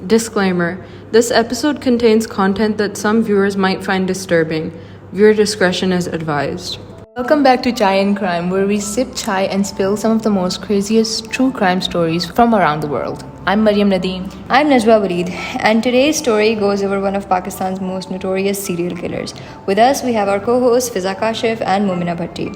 Disclaimer: this episode contains content that some viewers might find disturbing. Viewer discretion is advised. Welcome back to Chai and Crime, where we sip chai and spill some of the most craziest true crime stories from around the world. I'm Mariam Nadeem. I'm Najwa Wareed, and today's story goes over one of Pakistan's most notorious serial killers. With us, we have our co-hosts Fiza Kashif and Mumina Bhatti.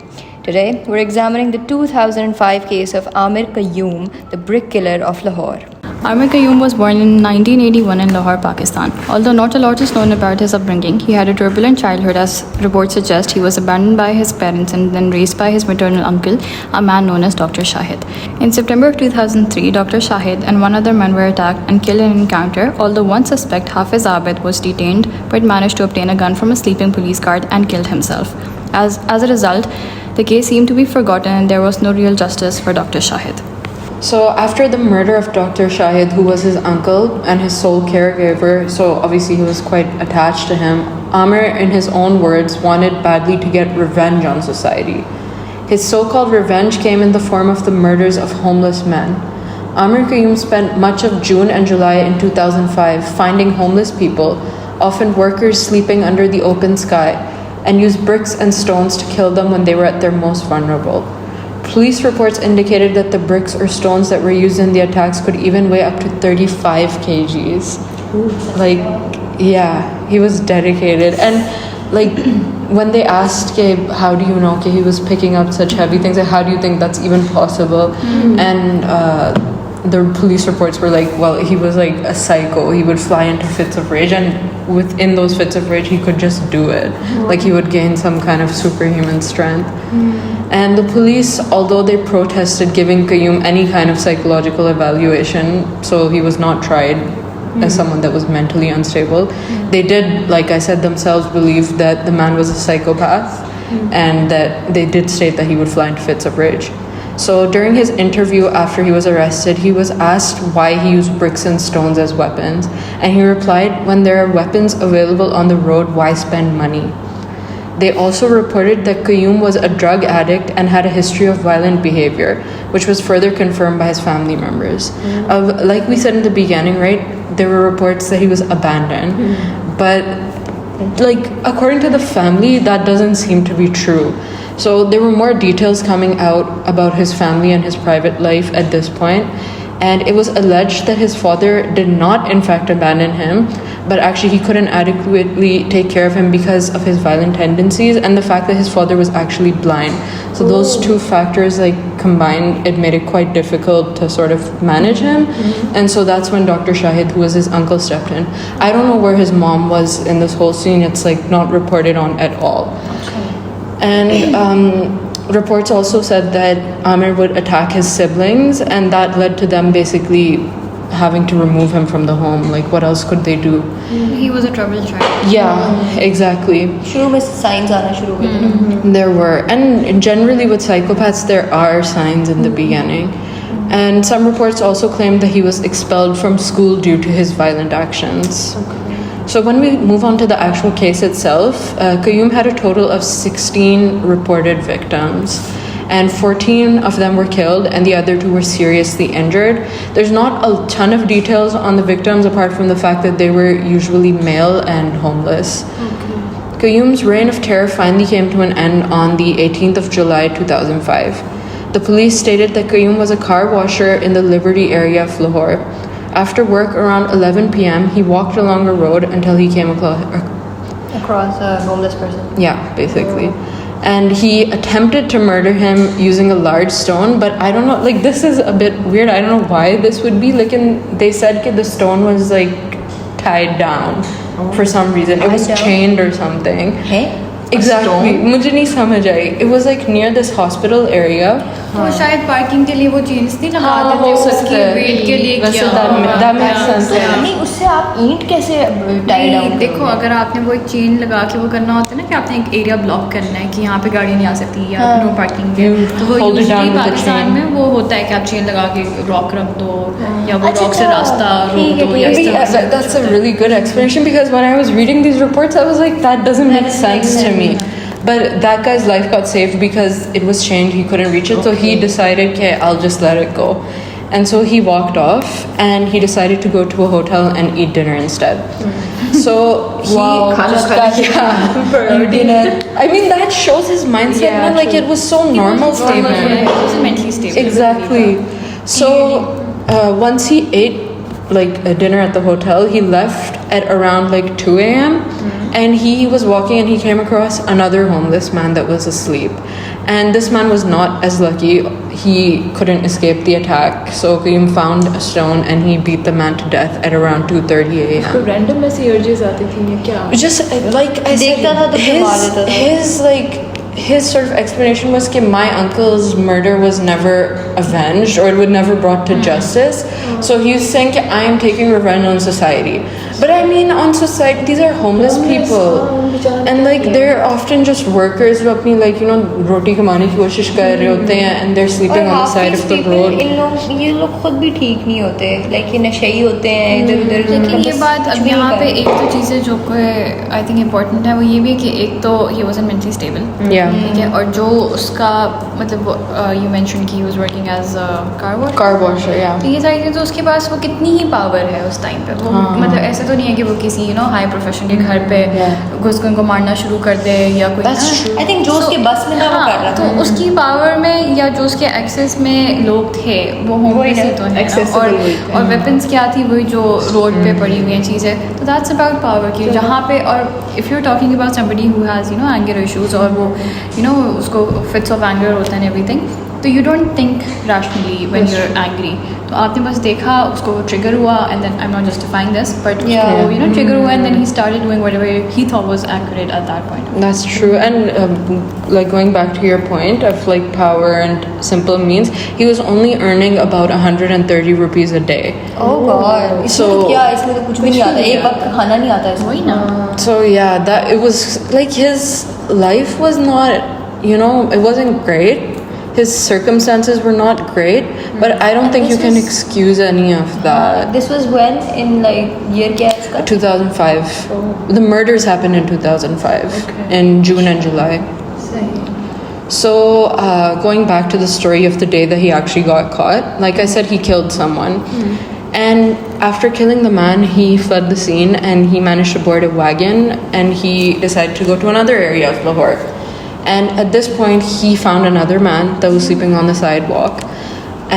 Today, we're examining the 2005 case of Amir Qayyum, the Brick Killer of Lahore. Amir Qayyum was born in 1981 in Lahore, Pakistan. Although not a lot is known about his upbringing, he had a turbulent childhood. As reports suggest, he was abandoned by his parents and then raised by his maternal uncle, a man known as Dr. Shahid. In September of 2003, Dr. Shahid and one other man were attacked and killed in an encounter, although one suspect, Hafiz Abid, was detained but managed to obtain a gun from a sleeping police guard and killed himself. As a result, the case seemed to be forgotten and there was no real justice for Dr. Shahid. So after the murder of Dr. Shahid, who was his uncle and his sole caregiver, so obviously he was quite attached to him, Amir, in his own words, wanted badly to get revenge on society. His so-called revenge came in the form of the murders of homeless men. Amir Qayyum spent much of June and July in 2005 finding homeless people, often workers sleeping under the open sky, and used bricks and stones to kill them when they were at their most vulnerable. Police reports indicated that the bricks or stones that were used in the attacks could even weigh up to 35 kgs. He was dedicated. And when they asked Gabe, how do you know he was picking up such heavy things, how do you think that's even possible? And the police reports were well, he was a psycho. He would fly into fits of rage, and within those fits of rage he could just do it. He would gain some kind of superhuman strength. And the police, although they protested giving Qayyum any kind of psychological evaluation, so he was not tried as someone that was mentally unstable, they did, like I said, themselves believe that the man was a psychopath, and that they did state that he would fly into fits of rage. So during his interview after he was arrested, he was asked why he used bricks and stones as weapons, and he replied, when there are weapons available on the road, why spend money? They also reported that Qayyum was a drug addict and had a history of violent behavior, which was further confirmed by his family members. Like we said in the beginning, right, there were reports that he was abandoned, but according to the family, that doesn't seem to be true. So there were more details coming out about his family and his private life at this point, and it was alleged that his father did not in fact abandon him, but actually he couldn't adequately take care of him because of his violent tendencies and the fact that his father was actually blind. So those two factors combined, it made it quite difficult to sort of manage him. And so that's when Dr. Shahid, who was his uncle, stepped in. I don't know where his mom was in this whole scene. It's not reported on at all. And reports also said that Amir would attack his siblings, and that led to them basically having to remove him from the home. What else could they do? He was a troubled child. Yeah, exactly. शुरू में signs आना शुरू हुए थे. There were, and generally with psychopaths there are signs in the beginning. And some reports also claimed that he was expelled from school due to his violent actions. So when we move on to the actual case itself, Qayyum had a total of 16 reported victims, and 14 of them were killed and the other 2 were seriously injured. There's not a ton of details on the victims apart from the fact that they were usually male and homeless. Qayyum's reign of terror finally came to an end on the 18th of July 2005. The police stated that Qayyum was a car washer in the Liberty area of Lahore. After work around 11 p.m., he walked along a road until he came Across a homeless person. Yeah, basically. And he attempted to murder him using a large stone, but I don't know, this is a bit weird. I don't know why this would be. They said that the stone was tied down for some reason. It was chained or something. Hey? Exactly. मुझे नहीं समझ आई. It was near this hospital area. वो शायद parking के लिए वो chains नहीं लगा देते उसकी वेट के लिए किया that makes sense. नहीं, उससे आप ईंट कैसे टाई डाउन? देखो, अगर आपने वो एक चेन लगा के वो करना होता है ना कि आपने एक एरिया ब्लॉक करना है कि यहाँ पे गाड़ी नहीं आ सकती या नो पार्किंग है, तो वो यूजुअली पाकिस्तान में वो होता है कि आप चेन लगा के रॉक रख दो या वो रॉक से रास्ता रोक दो या इस तरह से. That's a really good explanation, because when I was reading these reports I was that doesn't make sense to me. But that guy's life got saved because it was chained, he couldn't reach it, so he decided, okay, I'll just let it go. And so he walked off and he decided to go to a hotel and eat dinner instead. So he just got dinner. I mean, that shows his mindset. Yeah, like it was so normal for him. He wasn't mentally stable. Exactly. So once he ate like a dinner at the hotel, he left at around like 2 a.m. And he was walking and he came across another homeless man that was asleep. And this man was not as lucky. He couldn't escape the attack. So Qayyum found a stone and he beat the man to death at around 2:30 a.m. Random ऐसी urges आती थी ये क्या? Just like I said, his sort of explanation was that my uncle's murder was never avenged or it would never brought to justice. So he was saying that I am taking revenge on society. But I mean, on society, these are homeless people. And like they're often just workers who apni like, you know, roti kamane ki koshish kar rahe hote hain and they're sleeping on the side of the road. ये लोग खुद भी ठीक नहीं होते, like ये नशेई होते हैं इधर-उधर. लेकिन ये बात अब यहाँ पे एक तो चीज़ें जो आई थिंक इम्पोर्टेंट है वो ये भी है कि एक तो ही वाज़न्ट मेंटली स्टेबल. ठीक है. और जो उसका मतलब यू मेंशन कि he was working as car washer. तो ये सारी चीज़ें तो उसके पास वो कितनी ही पावर है उस टाइम पे. वो मतलब ऐसा तो नहीं है कि वो किसी यू नो हाई प्रोफेशन के घर पे घुस के उनको मारना शुरू कर दे या कोई. आई थिंक जो उसके बस में था वो कर रहा था. तो उसकी पावर में या जो उसके एक्सेस में लोग थे वो होमलेस ही तो है. और वेपन्स क्या थी वही जो रोड पे पड़ी हुई हैं चीज़ें. तो दैट्स अबाउट पावर की जहाँ पे. और if you are talking about somebody who has you know anger issues और वो यू नो उसको फिट्स ऑफ एंगर होता है एवरीथिंग. तो you don't think rationally when you are angry. तो आपने बस देखा उसको ट्रिगर हुआ and then I am not justifying this but उसको यू नो ट्रिगर हुआ and then he started doing whatever he thought was accurate at that point. That's true. And like going back to your point of like power and simple means, he was only earning about 130 rupees a day. Oh God. So क्या इसमें तो कुछ भी नहीं आता, एक वक्त खाना नहीं आता इसमें. वही ना. So yeah, that it was like his life was not, you know, it wasn't great. His circumstances were not great, but I don't think you can excuse any of that. This was when in like year क्या है इसका? 2005. The murders happened in 2005 in June and July. So going back to the story of the day that he actually got caught, like I said, he killed someone. And after killing the man, he fled the scene and he managed to board a wagon and he decided to go to another area of Lahore. And at this point, he found another man that was sleeping on the sidewalk.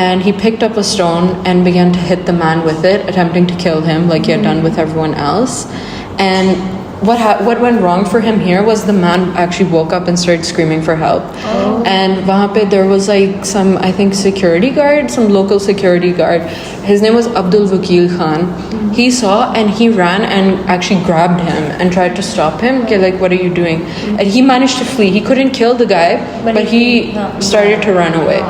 And he picked up a stone and began to hit the man with it, attempting to kill him like he had done with everyone else. And what went wrong for him here was the man actually woke up and started screaming for help. And wahan pe there was like some, I think, security guard, some local security guard. His name was Abdul Wakil Khan. He saw and he ran and actually grabbed him and tried to stop him. Okay, like, what are you doing? And he managed to flee. He couldn't kill the guy, but he started to run away.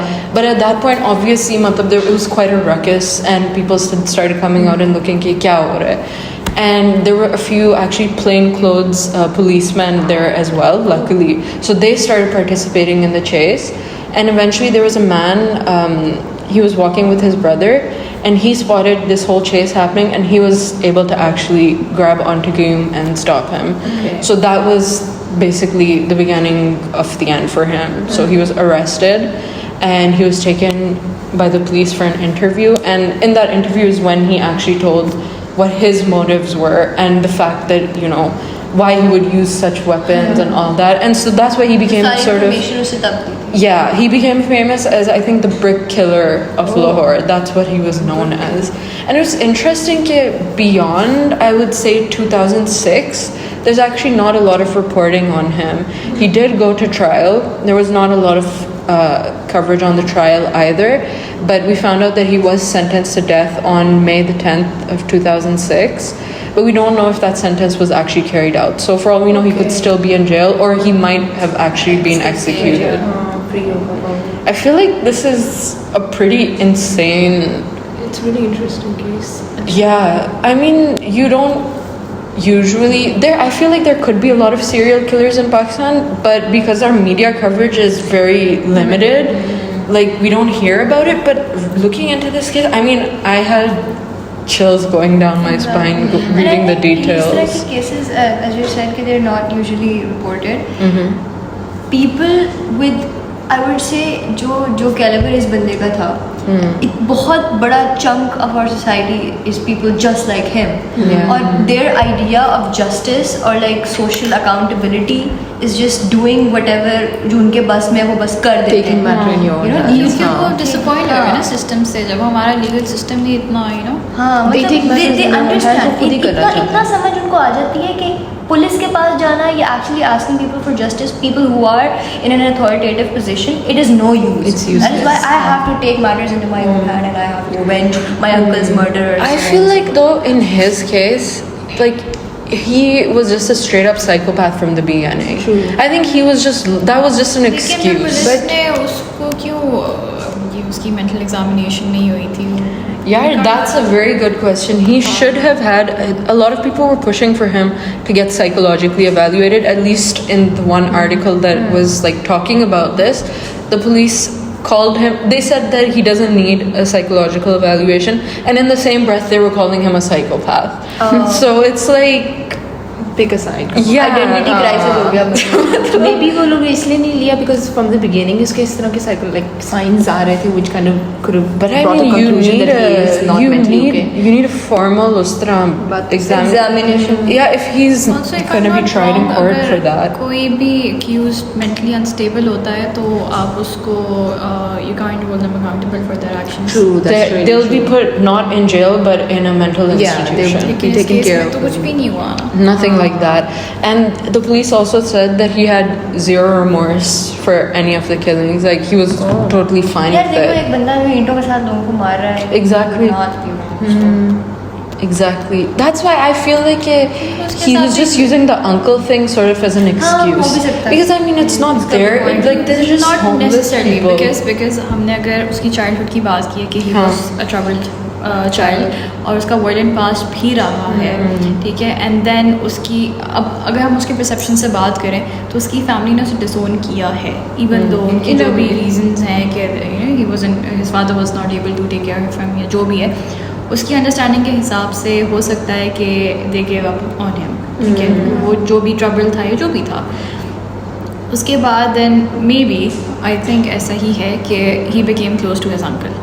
But at that point, obviously, it was quite a ruckus and people started coming out and looking, ki kya ho raha hai? And there were a few actually plainclothes policemen there as well, luckily. So they started participating in the chase. And eventually there was a man, he was walking with his brother, and he spotted this whole chase happening, and he was able to actually grab onto Qayyum and stop him. So that was basically the beginning of the end for him. So he was arrested, and he was taken by the police for an interview. And in that interview is when he actually told what his motives were and the fact that, you know, why he would use such weapons and all that. And so that's why he became sort of, yeah, he became famous as, I think, the Brick Killer of Lahore. That's what he was known as. And it was interesting that beyond, I would say, 2006, there's actually not a lot of reporting on him. He did go to trial. There was not a lot of coverage on the trial either, but we found out that he was sentenced to death on May the 10th of 2006, but we don't know if that sentence was actually carried out. So for all we know, he could still be in jail, or he might have actually been executed. I feel like this is a pretty insane... It's really interesting case. Yeah, I mean, you don't usually I feel like there could be a lot of serial killers in Pakistan, but because our media coverage is very limited, like we don't hear about it. But looking into this case, I mean, I had chills going down my spine reading the details. These type of cases, as you said, they're not usually reported. People with, I would say, जो caliber इस बंदे का था, एक बहुत बड़ा chunk of our society is people just like him. Yeah. और their idea of justice or like social accountability is just doing whatever जो उनके बस में है वो बस कर देते हैं. Taking matter in your You know, hands. you क्योंकि वो डिसअपॉइंट हो गए ना सिस्टम से, जब हमारा लीगल सिस्टम ही इतना हाँ They मतलब take matters they in their own hands, वो understand खुद ही करना इतना चाहते इतना समझ उनको आ जाती है कि पुलिस के पास जाना या actually asking people for justice, people who are in an authoritative position, it is no use. It's That is why useless. I have to take matters into my own hand and I have to avenge my uncle's murder. I feel like though in his case, like he was just a straight up psychopath from the beginning. True. I think he was just that was just an लेकिन excuse. Police ने उसको क्यों ये उसकी mental examination नहीं हुई थी? Yeah, that's a very good question. He should have had a lot of people were pushing for him to get psychologically evaluated, at least in the one article that was like talking about this. The police called him, they said that he doesn't need a psychological evaluation, and in the same breath they were calling him a psychopath. So it's like pick a side. Yeah. Identity crisis हो गया मतलब. Maybe वो लोग ने इसलिए नहीं लिया because from the beginning उसके इस तरह के like signs आ रहे थे which kind of could have But I brought mean, a conclusion that he is not mentally okay. you need a formal us tarah Examination. Yeah, if he's Also, if gonna I'm be not tried in wrong, court अगर for that. कोई भी accused mentally unstable होता है तो आप उसको you can't hold them accountable for their actions. True, that's really They'll be true. put not in jail but in a mental Yeah, institution. they'll लेकिन be इस taken case care में of. तो कुछ भी नहीं हुआ ना. Nothing like that. And the police also said that he had zero remorse for any of the killings. Like he was totally fine यार with देखो it. एक बंदा जो ईंटों के साथ लोगों को मार रहा है. Exactly. Not you. Exactly. That's why I feel like he was just using the uncle thing sort of as an हाँ, excuse. हो भी सकता है. Because I mean, it's not their like they're just Not homeless necessarily people. because हमने अगर उसकी childhood की बात की है कि he हाँ. was a troubled child और उसका violent past भी रहा है, ठीक है, and then उसकी अब अगर हम उसके perception से बात करें तो उसकी family ने उसे disown किया है even though उनके जो भी reasons हैं कि his father was not able to take care of him या जो भी है उसकी अंडरस्टैंडिंग के हिसाब से हो सकता है कि they give up on him, ठीक है, वो जो भी ट्रबल था या जो भी था उसके बाद then may be I think ऐसा ही है कि he became close to his uncle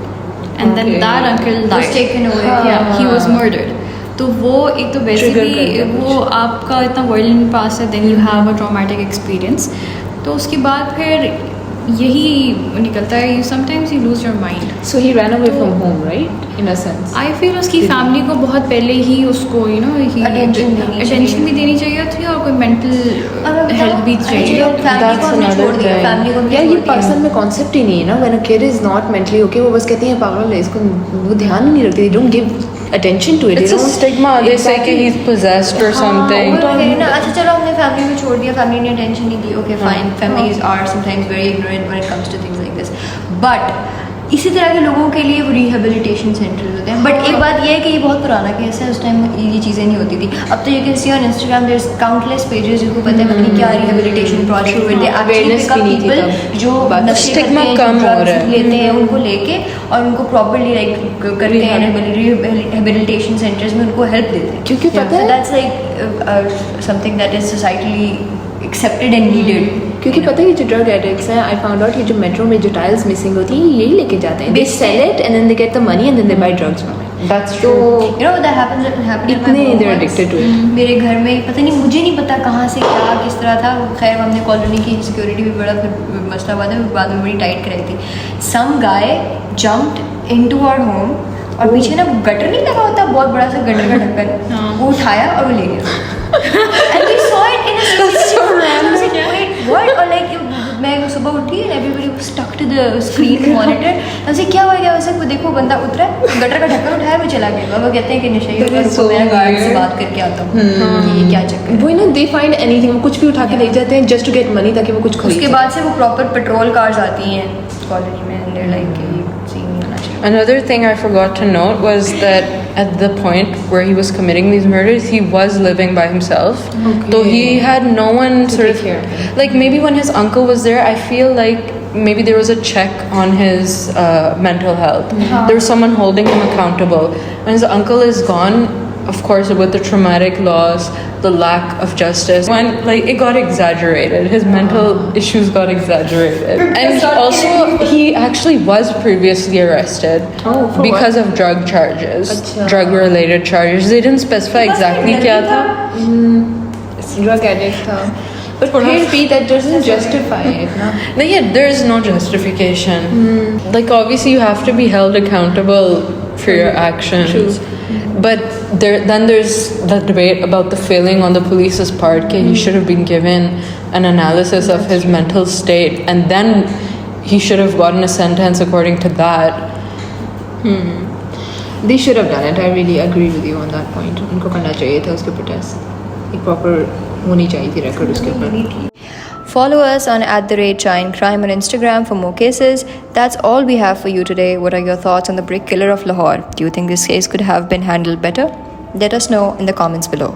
and then that uncle Was taken away. He was murdered. तो वो एक तो वैसे भी वो आपका इतना वायलेंट पास है, then you have a traumatic experience, तो उसके बाद फिर यही निकलता है, sometimes you lose your mind. So he ran away from home, right? In a sense. I feel उसकी फैमिली को बहुत पहले ही उसको अटेंशन भी देनी चाहिए थी और कोई मेंटल हेल्प भी चाहिए. That's another thing. फैमिली को यार ये पर्सन में कॉन्सेप्ट ही नहीं है ना. When a kid is not mentally okay वो बस कहती हैं पागल है, इसको वो ध्यान ही नहीं रखती. They don't give attention to it. It's a stigma. They say that he's possessed or something. अच्छा चलो हमने फैमिली में छोड़ दिया, फैमिली ने अटेंशन नहीं दी, okay fine, families are sometimes very ignorant when it comes to things like this, but इसी तरह के लोगों के लिए वो रिहेबिलिटेशन सेंटर्स होते हैं. बट एक बात ये है कि ये बहुत पुराना केस है, उस टाइम ये चीज़ें नहीं होती थी. अब तो you can see on Instagram there is countless pages जिनको पता है पता क्या रिहेबिलिटेशन प्रोजेक्ट हुए थे. Awareness भी नहीं थी तब. जो नशे Stigma करते हैं, कम जो हो drugs रहा है. लेते हैं उनको लेके और उनको प्रॉपर्ली लाइक करते हैं रिहेबिलिटेशन सेंटर्स में, उनको हेल्प देते हैं. क्योंकि पता है that's like something that is societally accepted and needed. क्योंकि पता है ये जो ड्रग एडिक्ट्स हैं, आई फाउंड आउट ये जो मेट्रो में जो टाइल्स मिसिंग होती हैं यही लेके जाते हैं. They sell it and then they get the money and then they buy drugs from it. That's तो true. You know that happens इतने they're addicted to it. मेरे घर में पता नहीं, मुझे नहीं पता कहाँ से क्या किस तरह था. खैर हमने कॉलोनी की सिक्योरिटी भी बड़ा फिर मसला हुआ था, बाद में बड़ी टाइट कराई थी. सम गाय जम्प्ड इनटू आवर होम और पीछे ना गटर नहीं लगा होता, बहुत बड़ा सा गटर का ढक्कन, वो उठाया और वो ले गया. And we saw it in a what? और लाइक मैं सुबह उठी and everybody was stuck to the screen monitor. ऐसे क्या हो गया, वैसे वो देखो बंदा उतरा, गटर का ढक्कन उठाया, वो चला गया. वो कहते हैं कि नशे के ऊपर so मैं गार्ड से weird. बात करके आता हूँ कि ये क्या चक्कर है. वो ना दे फाइंड एनीथिंग, वो कुछ भी उठा के ले जाते हैं जस्ट टू गेट मनी ताकि वो कुछ खरीद उसके बाद से वो प्रॉपर पेट्रोल कार्स आती हैं कॉलोनी में and they're like कि सीन नहीं होना चाहिए. Another thing I forgot to note was that at the point where he was committing these murders, he was living by himself. Okay. So he had no one sort take of care of him. like maybe when his uncle was there, I feel like maybe there was a check on his mental health. There was someone holding him accountable. When his uncle is gone, of course, with the traumatic loss, the lack of justice, when like it got exaggerated, his mental issues got exaggerated, and also he actually was previously arrested because of drug charges, drug-related charges. They didn't specify exactly क्या था. Drug addict था. But maybe that doesn't justify it, no? No, yeah, there is no justification. Like obviously you have to be held accountable for your actions. But there's the debate about the failing on the police's part. Okay, he should have been given an analysis of his mental state, and then he should have gotten a sentence according to that. They should have done it. I really agree with you on that point. उनको करना चाहिए था उसके protest. एक proper होनी चाहिए थी record उसके ऊपर. Follow us on @ChaiandCrime on Instagram for more cases. That's all we have for you today. What are your thoughts on the Brick Killer of Lahore? Do you think this case could have been handled better? Let us know in the comments below.